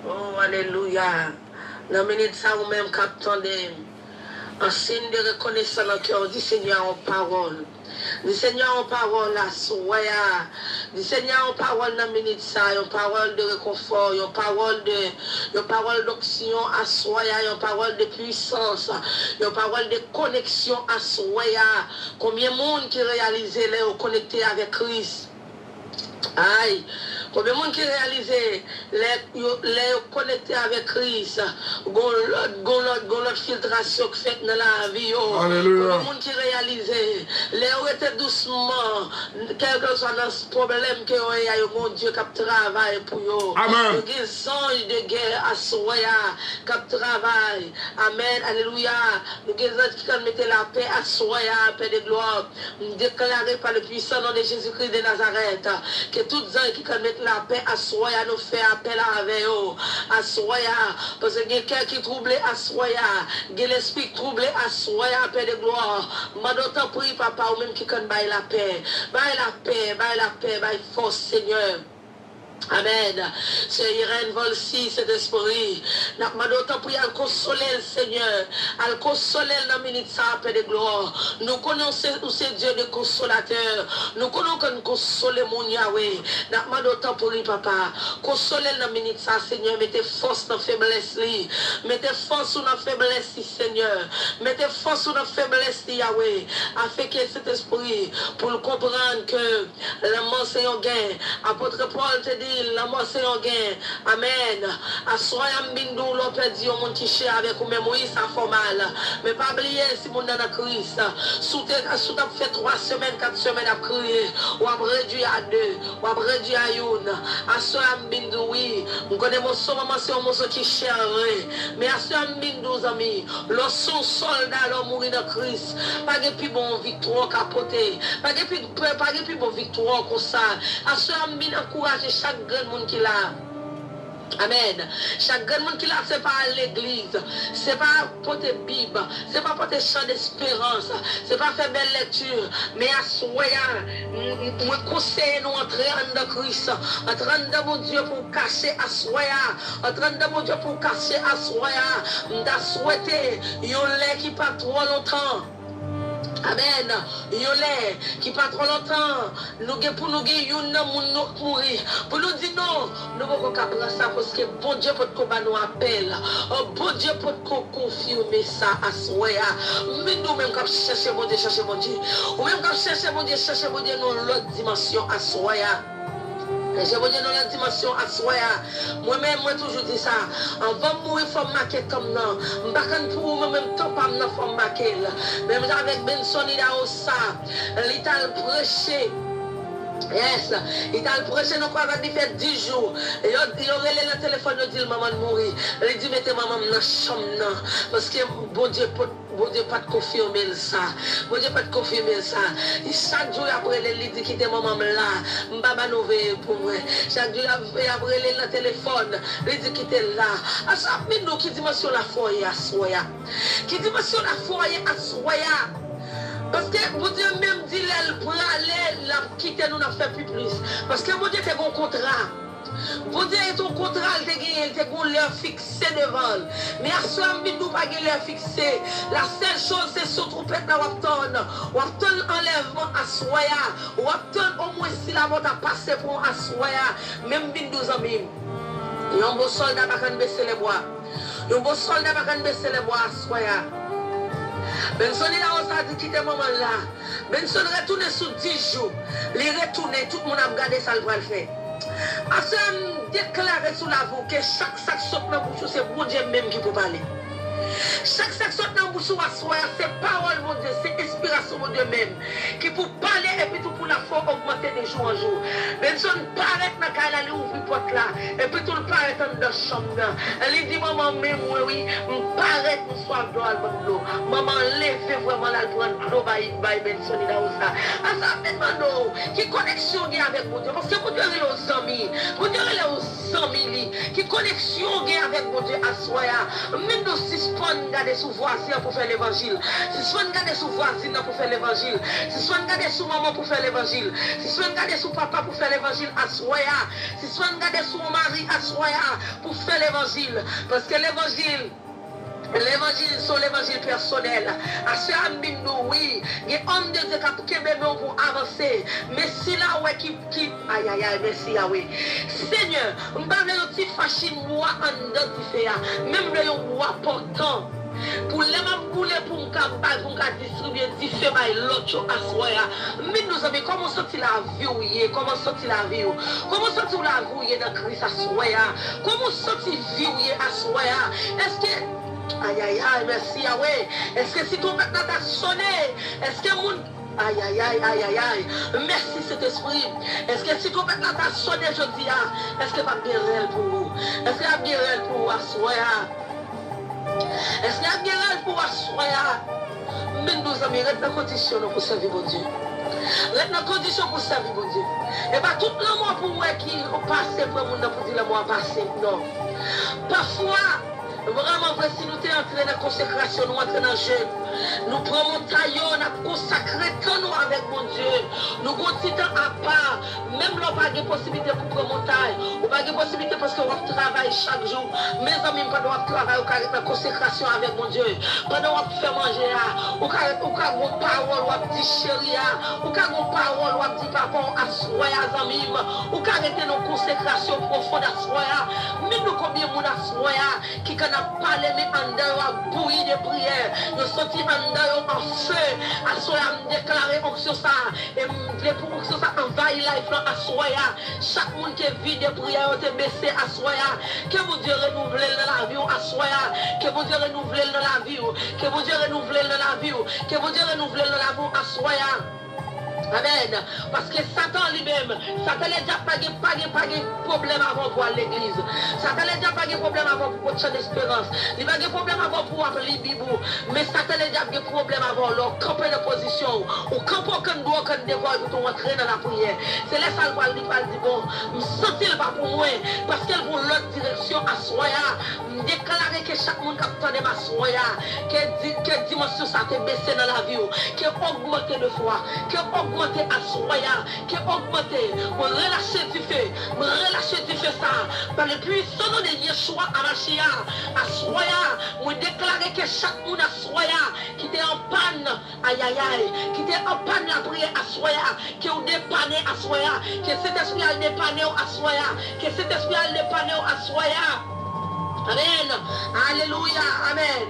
Oh, alléluia. Dans la minute ça, ou même qu'attendez, un signe de reconnaissance dans le cœur du Seigneur en parole. Du Seigneur en parole à soya. Du Seigneur en parole dans la minute ça, une parole de réconfort, une parole d'option à soya, une parole de puissance, une parole de connexion à soya. Combien de monde qui réalise les connectés avec Christ? Aïe, combien de monde qui réalise les connectés avec Christ, l'autre filtration qui fait dans la vie. Combien de monde qui réalise les arrêter doucement, quel que soit le problème que vous avez, mon Dieu qui travaille pour vous. Amen. Les anges de guerre à soya qui travaillent. Amen. Alléluia. Nous avons qui mettent la paix à soya, paix de gloire. Déclaré par le puissant nom de Jésus-Christ de Nazareth. Que tous les gens qui mettent la paix à soya nous fait appel avec eux. À soya. Parce que quelqu'un qui trouble à soya. L'esprit troublé à soya, paix de gloire. Maintenant, prie, papa, ou même qui connaît la paix. Baille la paix, baille la paix, baille force, Seigneur. Amen. C'est Irène Volsi, cet esprit. N'a pas d'autant pour à consoler le Seigneur. À consoler la minute ça, paix de gloire. Nous connaissons où c'est Dieu de consolateur. Nous connaissons que nous consolons mon Yahweh. N'a pas d'autant pour lui, papa. Consoler la minute ça, Seigneur. Mettez force dans la faiblesse. Mettez force dans la faiblesse, Seigneur. Mettez force dans la faiblesse, Yahweh. Afin que cet esprit, pour comprendre que la mort c'est un gain. Apôtre Paul te dit, la mort c'est un gain. Amen. À soi, Mbindou, l'on peut dire au monde qui cher avec vous, même oui, ça fait mal. Mais pas oublier si mon dans Christ. Sous t'as fait 3 semaines, 4 semaines à crier, ou à réduire à 2, ou à réduire à 1. À soi, Mbindou, oui. On connaît mon son, maman, c'est un morceau qui cher. Mais à soi, Mbindou, amis, le son soldat, l'on mourit dans Christ. Pas de plus bon victoire capoté. Pas de plus bon victoire comme ça. À soi, Mbindou, encourager chaque grand monde qui l'a. Amen. Chaque grand monde qui l'a, c'est pas à l'église, c'est pas pour tes Bibles, c'est pas pour tes chants d'espérance, c'est pas faire belle lecture, mais à soya, nous conseillons nous entrer en Christ, entrer dans mon Dieu pour cacher à soya, entrer dans mon Dieu pour cacher à soya, nous souhaité, yon lait qui pas trop longtemps. Amen. Yolé, qui pas trop longtemps, nous pour nous mourir. Pour nous dire non, nous ne pouvons pas prendre ça parce que bon Dieu peut nous appelle. Oh, bon Dieu peut confirmer ça à soi. Mais nous même quand chercher mon Dieu, ou même quand chercher mon Dieu, dans l'autre dimension à soi. Je vous dis dans la dimension à soi. Moi-même, moi toujours dit ça. On va mourir pour marquer comme non. Je ne vais pas pour moi-même temps pas me faire marquer. Même avec Benson, il a ça. Il a prêché. Yes, il a prêché, nous croyons qu'il fait 10 jours. Il aurait le téléphone, il dit maman mourir. Il dit mettez maman dans la chambre. Parce que bon Dieu pas de confirmer ça. Bon Dieu pas de confirmer ça. Et chaque jour après, il dit quittez maman là. Mbaba nous veille pour moi. Chaque jour après, le téléphone. Il dit quittez là. À chaque minute, qui dimension la foyer à soya. Qui dimension la foyer à soya. Parce que mon Dieu même dit elle pour aller la quitter nous n'a fait plus. Parce que mon Dieu c'est un contrat. Mon Dieu est ton contrat, il te gagné l'heure fixée devant. Mais à ce moment nous pas l'heure fixée. La seule chose c'est sur trompette dans Wapton enlèvement à soya. Wapton au moins si la mort a passé pour à soya. Même 12 amis. Et un beau soldat va quand baisser les bois. Un beau soldat va quand baisser les bois à soya. Benson il a osé quitter maman là. Benson retourne sous 10 jours. Il retourne, tout le monde a regardé ça, il va le faire. Après, déclarer sous la voix que chaque sac saute dans la bouche, c'est bon Dieu même qui peut parler. Chaque sac saute dans la bouche, c'est parole, mon Dieu, c'est inspiration, mon Dieu même, qui peut parler et puis tout pour la foi augmenter de jour en jour. Benson paraît dans la caille, il ouvre la porte là, et puis tout le paraît dans la chambre. Elle dit, maman, même oui, paraît nous soif d'eau à l'eau. Maman, lève vraiment là, pour un l'eau, by Benson, il a ça. À ça, maintenant, qui connexion avec mon Dieu, parce que mon Dieu, il est aux amis, mon Dieu, il est aux amis, qui connexion avec mon Dieu à soi. Même nous suspendons garder sous voisin pour faire l'évangile. Suspendons garder sous voisine pour faire l'évangile. Suspendons garder sous maman pour faire l'évangile. Suspendons garder sous papa pour faire l'évangile à soi. Suspendons garder sous mari à soi pour faire l'évangile. Parce que l'évangile, c'est l'évangile personnel. À ce moment oui, il y a un homme de Dieu qui a pour avancer. Mais si là, ouais, qui, aïe, aïe, aïe, merci, oui. Seigneur, on va faire un petit fâchis, moi, en dedans, même le roi portant. Pour les mêmes pour nous distribuer du feu par l'autre à soi. Mais nous avons comment sortir la vie, comment sortir la vie, comment sortir la vie dans Christ à soi, comment sortir vie à soi. Est-ce que aïe aïe aïe, merci Yahweh. Est-ce que si ton maintenant t'a sonné, est-ce que mon aïe aïe aïe aïe aïe aïe, merci cet esprit. Est-ce que si ton maintenant t'a sonné, je dis est-ce que pas guérir pour vous? Est-ce que la guérir pour vous assoya? Est-ce que la guérir pour vous assoya? Mais nous amis, reste dans condition pour servir mon Dieu. Reste dans condition pour servir mon Dieu. Et pas tout le monde pour moi qui passe pour mon pour dire le mois passé. Non. Parfois, vraiment, si nous sommes entrés dans la consécration, nous entrons dans le jeûne, nous prenons mon taillon, nous consacrons nous avec mon Dieu. Nous continuons à part, même là, pas de possibilité pour prendre mon taille, ou pas de possibilité parce qu'on travaille chaque jour. Mes amis, pendant qu'on travaille, on a la consécration avec mon Dieu. Pendant qu'on fait manger, on a une parole, on a dit chérie, on a une parole, on a dit papa, à soi, amis, on a arrêté nos consécrations profondes à soi. Mais nous, combien de monde à soi qui n'a pas les mains en dehors à bouillir de prière. Nous sortis en dehors en feu. À soi, à me déclarer onction ça. Et me pour onction ça envahir la vie à soi. Chaque monde qui vit de prière, on te baissé à soi. Que mon Dieu renouvelle dans la vie à soi. Que mon Dieu renouvelle dans la vie. Que mon Dieu renouvelle dans la vie. Que mon Dieu renouvelle dans la vie à soi. Amen. Parce que Satan lui-même, Satan n'a déjà pas de problème avant pour l'église. Satan n'a déjà pas de problème avant pour votre d'espérance. Il n'a pas de problème avant pour appeler Bibou. Mais Satan n'a déjà pas de problème avant leur camper de position. Ou camper aucun doigt, aucun devoir pour entrer dans la prière. C'est là ça le dit bon, je sens pas pour moi. Parce qu'elle pour l'autre direction à soya. Déclarer que chaque monde qui attend ma soya. Que dimension ça te baissé dans la vie. Que augmenter de foi. Que augmenter à soya. Que augmenter. Me relâcher du feu. Me relâcher du feu ça. Par le puissant nom de Yeshua Amashia. À soya. Me déclarer que chaque monde à soya. Qui était en panne. Aïe aïe aïe. Qui était en panne la prière à soya. Qui est dépanné à soya. Que cet esprit a dépanné à soya. Que cet esprit a dépanné à soya. Amen. Alléluia. Amen.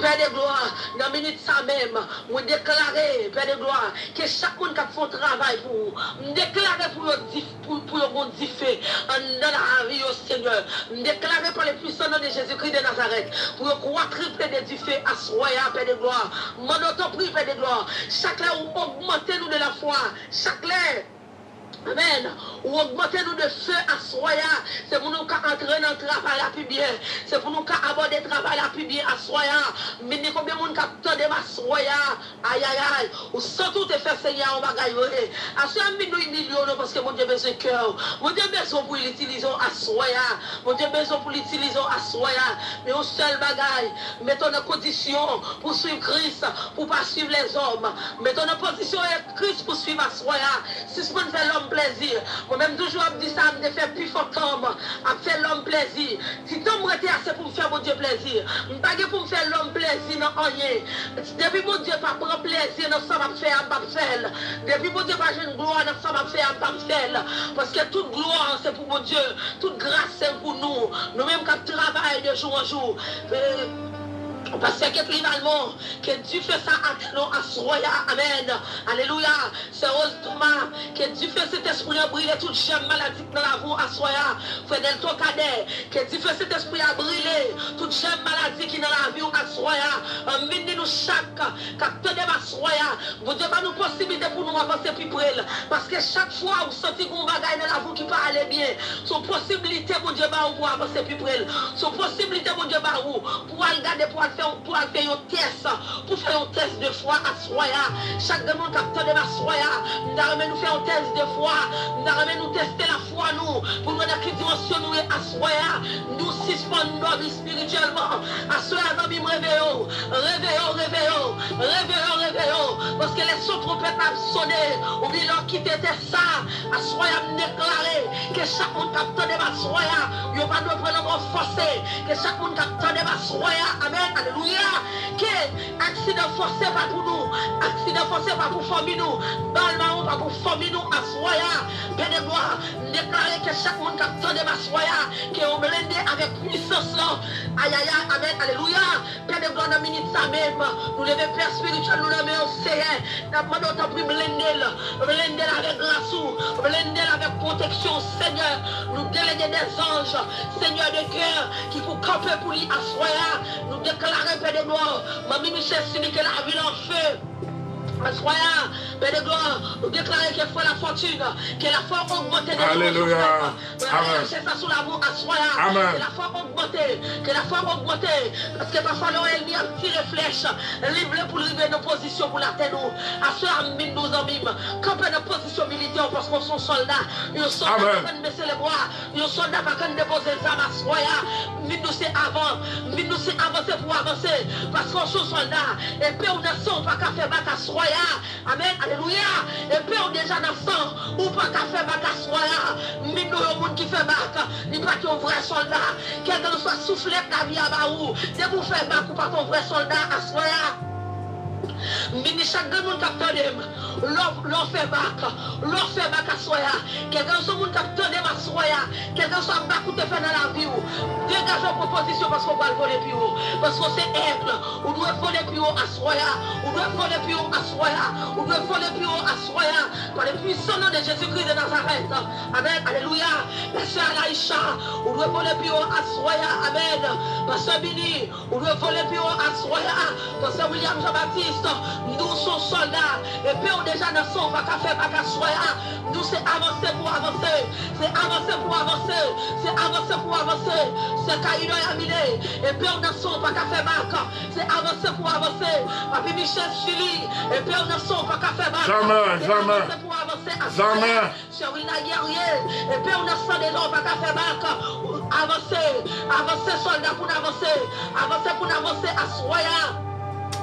Père de gloire, dans la minute ça même, vous déclarez, Père de gloire, que chaque monde qui fait un travail pour vous, déclarez pour vous differ dans la vie au Seigneur, déclarez par le puissant nom de Jésus-Christ de Nazareth, pour vous tripler de differ à soya, Père de gloire, mon autre prix, Père de gloire, chaque là où augmentez-nous de la foi, chaque là. Amen. Ou augmentez-nous de feu à soya. C'est pour nous qu'entrer dans le travail la plus bien. C'est pour nous qu'aborder le travail la plus bien à soya. Mais nous combien de monde qui attendent ma soya. Aïe aïe aïe. Ou sans tout te faire Seigneur en bagaille. À ce million parce que mon Dieu besoin de cœur. Mon Dieu besoin pour l'utiliser à soya. Mon Dieu besoin pour l'utiliser à soya. Mais au seul bagaille. Mettons en condition pour suivre Christ. Pour ne pas suivre les hommes. Mettons en position avec Christ pour suivre à soya. Si ce qu'on fait l'homme plaisir. Moi-même toujours je dis ça, je me fais plus fort comme à faire l'homme plaisir. Si tu me retiens assez pour me faire mon Dieu plaisir, je ne pas pour me faire l'homme plaisir dans rien. Depuis mon Dieu pas prendre plaisir dans ça va faire, je vais faire. Depuis mon Dieu pas une gloire dans ça va faire, je vais faire. Parce que toute gloire c'est pour mon Dieu, toute grâce c'est pour nous. Nous-mêmes qui travaillons de jour en jour. Parce que finalement, que Dieu fait ça à nous, à soya, amen. Alléluia. C'est Rose Thomas, que Dieu fait cet esprit à brûler toute chaîne maladie dans la voie à soya. Frédéric Tocadet, que Dieu fait cet esprit à brûler toute chaîne maladie qui est dans la vie à soya. Amenez nous chaque capteur de ma soya. Vous devez nous possibilité pour nous avancer plus près. Parce que chaque fois vous sentez qu'on va gagner dans la voie qui peut aller bien, son possibilité, mon Dieu, pour avancer plus près. Son possibilité, mon Dieu, pour aller garder, pour faire un test de foi à soya. Chaque demande capteur de ma soya, nous allons nous faire un test de foi, nous allons nous tester la foi nous, pour nous dire qui dimension nous est à soya, nous suspendons spirituellement. À cela, nous réveillons, parce que les sons trompettes ont sonné, ou bien qui était ça, à soya déclaré que chaque monde capte de ma soya, il n'y a pas de prénom forcé, que chaque monde capte de ma soya, amen, alléluia, que accident forcé pas pour nous, accident forcé pas pour famille nous, balma pas pour famille nous, à soya, bien de gloire, déclarer que chaque monde capte de ma soya, que on blende avec puissance là, aïe aïe aïe, amen, alléluia, bien de gloire dans minute ça même, nous lever père spirituel, nous lever au Seigneur, nous demandons tant pis blender avec grâce, blender avec protection, Seigneur, nous déléguer des anges, Seigneur de cœur, qui pour camper pour lui assoyer, nous déclarer paix de gloire, Mamie Michel Sini que la ville en feu. Assoya, paix de gloire, nous déclarer qu'il faut la fortune, que la foi augmente des choses. Alléluia. Amen. C'est ça sous l'amour, assoya. Amen. Que la foi augmente, que la foi augmente. Parce que parfois, l'ennemi a tiré flèche, livre pour livrer nos positions pour l'atteindre. Assoya, nous en mime. Camper nos positions militaires parce qu'on sont soldats. Ils sont soldats qui baisser les bras. Ils sont soldats qui déposer les armes. Assoya, nous c'est avant. Nous c'est avancer pour avancer. Parce qu'on sont soldats. Et puis on ne sont pas qu'à faire bac à soya. Amen, alléluia. Et puis on déjà dans le sang, ou pas qu'à faire bac à soya. Mais nous, le monde qui fait bac, il pas qu'un vrai soldat. Quelqu'un soit soufflé la vie à Baou. Dès que vous faites bac, ou pas qu'un vrai soldat à soya. Mini chaque monde capteur l'on fait bac à soya. Quelqu'un soit monde capteur à soya. Quelqu'un soit bac ou te fait dans la vie. Dégage vos propositions parce qu'on va le voler plus haut. Parce qu'on c'est aigle. On doit voler plus haut à soya. On doit voler plus haut à soya. On doit voler plus haut à soya. Par le puissant nom de Jésus-Christ de Nazareth. Amen. Alléluia. La sœur Laïcha. On doit voler plus haut à soya. Amen. Pasteur Bini. On doit voler plus haut à soya. Pasteur William Jean-Baptiste. Nous sommes soldats. Et puis on déjà ne sommes pas qu'à faire pas qu'à soya. Nous c'est avancer pour avancer. C'est avancer pour avancer. C'est avancer pour avancer. C'est Kaïdo Yamine. Et puis on ne sommes pas qu'à faire bac. C'est avancer pour avancer. Papi Michel Chili. Et puis on ne sommes pas qu'à faire bac. Jamais, jamais. Avancer pour avancer. Jamais. Sherina Guerrier. Et puis on ne sommes des gens pas qu'à faire bac. Avancer. Avancer soldat pour avancer. Avancer pour avancer à soya.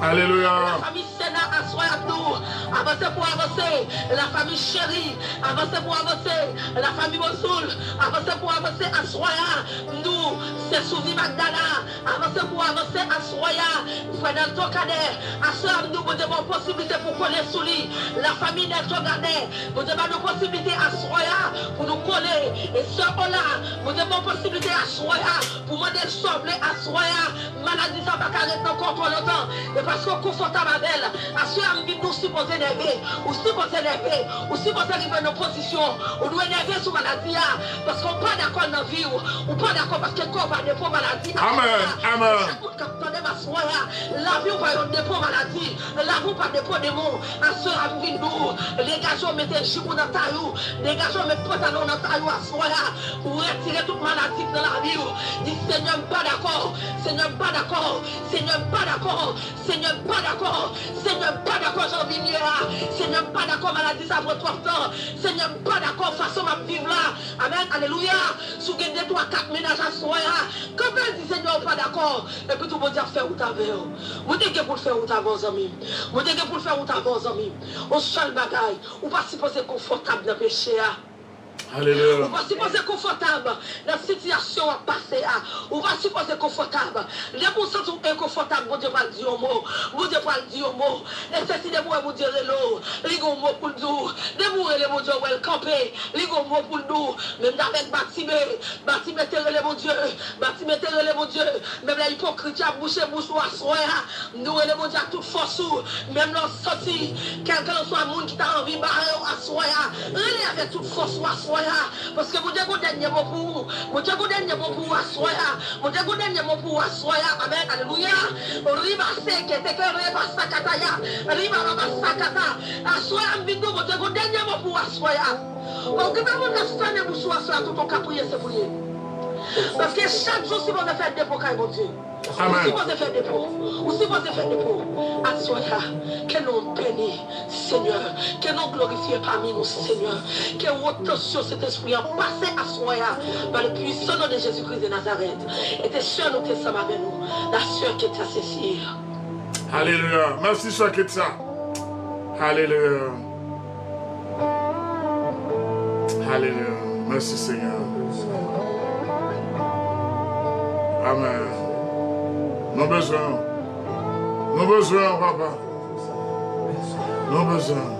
Alléluia. La famille Sénat à soi à nous. Avancer pour avancer. La famille Chérie. Avancer pour avancer. La famille Mosul. Avancer pour avancer à Soya. Nous, c'est Souvi Magdala. Avancer pour avancer à Soya. Frère Tokader. À cela, nous avons une possibilité pour coller sous lui. La famille Tokader. Nous avons une possibilité à Soya pour nous coller. Et ce là, nous avons une possibilité à Soya pour demander le sauver à Soya. Maladie, ça va carrer encore trop longtemps. Parce qu'on est confortable avec elle, à ceux qui nous supposons énerver, ou supposons énerver, ou supposons arriver dans nos positions, on doit énerver sur la maladie, parce qu'on n'est pas d'accord dans la vie, ou pas d'accord parce que le corps va dépôt maladie. Amen, amen. La vie ou pas un dépôt maladie, la vie ou pas dépôt des mots, à ceux qui nous, les gars, mettez le chipou dans ta rue, les gars, mettez le pantalon dans ta rue à soi, pour retirer toute maladie dans la vie. Dis Seigneur, pas d'accord, Seigneur, pas d'accord, Seigneur, pas d'accord, Seigneur, pas d'accord, Seigneur, pas d'accord, j'en vis mieux là, Seigneur, pas d'accord, maladie, ça prend trop de temps, Seigneur, pas d'accord, façon ma vivre là, amen, alléluia, sous que 2, 3, 4 ménages à soi là, quand elle dit Seigneur, pas d'accord, et puis tout le monde dit faire où t'avais, vous dites pour le faire où t'avais, vos amis, vous dites pour le faire où t'avais, vos amis, on seul bagaille, ou pas supposé confortable dans le péché là. Alléluia. On va supposer confortable. La situation a passé. On va supposer confortable. Les gens sont inconfortables. Bon Dieu va le dire au mot. Bon Dieu va le dire au mot. Et c'est si des mots vous dire l'eau. Les gros mots pour nous. Des mots les mots Dieu va le camper. Les gros mots pour nous. Même avec Baptiste. Baptiste les mon Dieu. Baptiste les mon Dieu. Même la hypocrite a bouché bouche à soi. Nous les mon Dieu à toute force. Même leur sortie. Quelqu'un soit un monde qui t'a envie de barrer à soi. Relève avec toute force à soi. Parce que vous avez un dernier mot pour vous. Vous avez un dernier mot pour vous. Vous avez un dernier mot pour vous. Amen. Alléluia. Riba seke te que riba sakataya. Riba sakata. Assoya mbindu. Vous avez un dernier mot pour vous. Vous avez un dernier mot pour vous. Tout ton caprier c'est pour vous. Parce que chaque jour, si vous avez fait des dépôts, mon Dieu. Amen. Si vous avez fait des dépôts, ou si vous avez fait des dépôts, assoya, que nous bénisse, Seigneur, que nous glorifions parmi nous, Seigneur, que votre sur cet esprit a passé à soya par le puissant nom de Jésus-Christ de Nazareth. Et tes soeurs nous sommes avec nous, la soeur qui est à Cécile. Alléluia. Merci, soeur Ketsa. Alléluia. Alléluia. Merci, Seigneur. Amen. Nos besoins. Nos besoins, papa. Nos besoins.